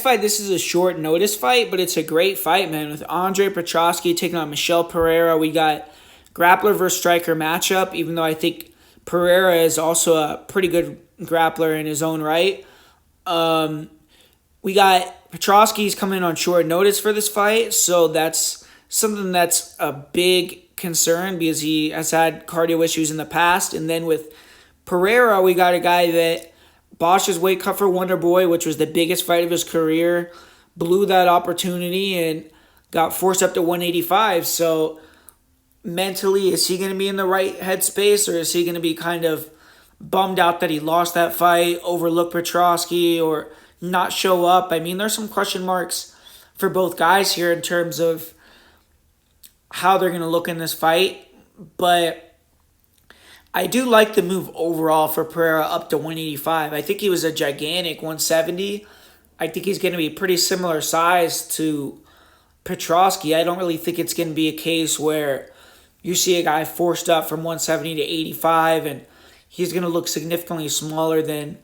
fight, this is a short notice fight, but it's a great fight, man. With Andre Petroski taking on Michel Pereira, we got grappler versus striker matchup, even though I think Pereira is also a pretty good grappler in his own right. We got Petroski's coming in on short notice for this fight, so that's something that's a big concern because he has had cardio issues in the past. And then with Pereira, we got a guy that botched his weight cut for Wonder Boy, which was the biggest fight of his career, blew that opportunity and got forced up to 185. So mentally, is he going to be in the right headspace, or is he going to be kind of bummed out that he lost that fight, overlook Petroski, or not show up? I mean, there's some question marks for both guys here in terms of how they're going to look in this fight, but I do like the move overall for Pereira up to 185. I think he was a gigantic 170. I think he's going to be pretty similar size to Petroski. I don't really think it's going to be a case where you see a guy forced up from 170 to 85 and he's going to look significantly smaller than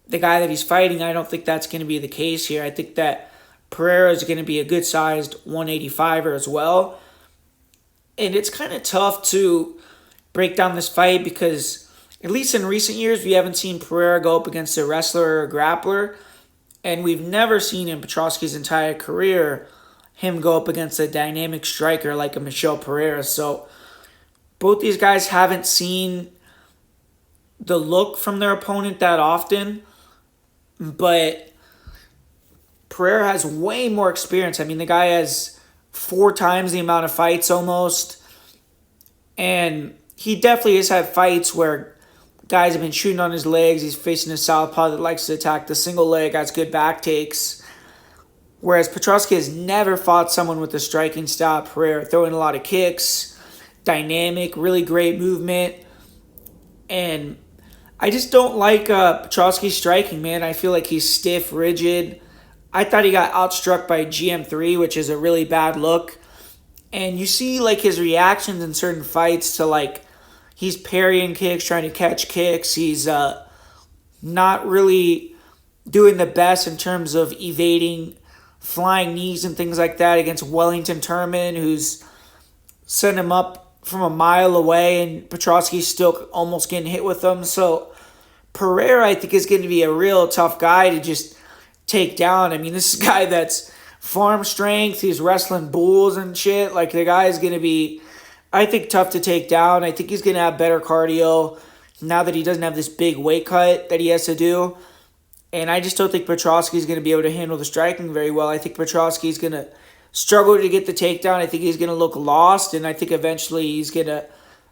the guy that he's fighting. I don't think that's going to be the case here. I think that Pereira is going to be a good-sized 185er as well. And it's kind of tough to break down this fight because, at least in recent years, we haven't seen Pereira go up against a wrestler or a grappler. And we've never seen in Petroski's entire career him go up against a dynamic striker like a Michel Pereira. So both these guys haven't seen the look from their opponent that often. But Pereira has way more experience. I mean, the guy has 4 times the amount of fights almost. And he definitely has had fights where guys have been shooting on his legs. He's facing a southpaw that likes to attack the single leg, has good back takes. Whereas Petroski has never fought someone with a striking style. Pereira throwing a lot of kicks, dynamic, really great movement. And I just don't like Petroski's striking, man. I feel like he's stiff, rigid. I thought he got outstruck by GM3, which is a really bad look. And you see like his reactions in certain fights to like he's parrying kicks, trying to catch kicks. He's not really doing the best in terms of evading flying knees and things like that against Wellington Turman, who's setting him up from a mile away, and Petroski's still almost getting hit with them. So Pereira, I think, is going to be a real tough guy to just take down. I mean, this is a guy that's farm strength. He's wrestling bulls and shit. Like, the guy is going to be, I think, tough to take down. I think he's going to have better cardio now that he doesn't have this big weight cut that he has to do. And I just don't think Petroski is going to be able to handle the striking very well. I think Petroski is going to struggle to get the takedown. I think he's going to look lost, and I think eventually he's going to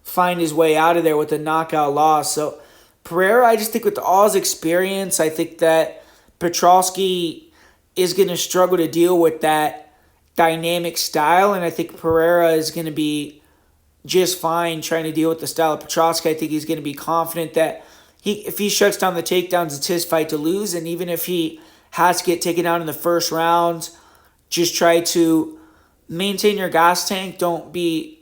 find his way out of there with a knockout loss. So Pereira, I just think with all his experience, I think that Petroski is going to struggle to deal with that dynamic style, and I think Pereira is going to be just fine trying to deal with the style of Petroski. I think he's going to be confident that if he shuts down the takedowns, it's his fight to lose, and even if he has to get taken down in the first round, just try to maintain your gas tank. Don't be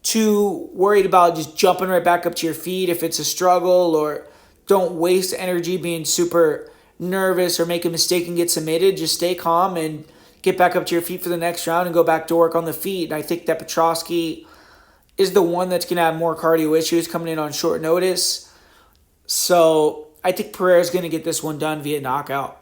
too worried about just jumping right back up to your feet if it's a struggle, or don't waste energy being super nervous or make a mistake and get submitted. Just stay calm and get back up to your feet for the next round and go back to work on the feet. And I think that Petroski is the one that's going to have more cardio issues coming in on short notice. So I think Pereira is going to get this one done via knockout.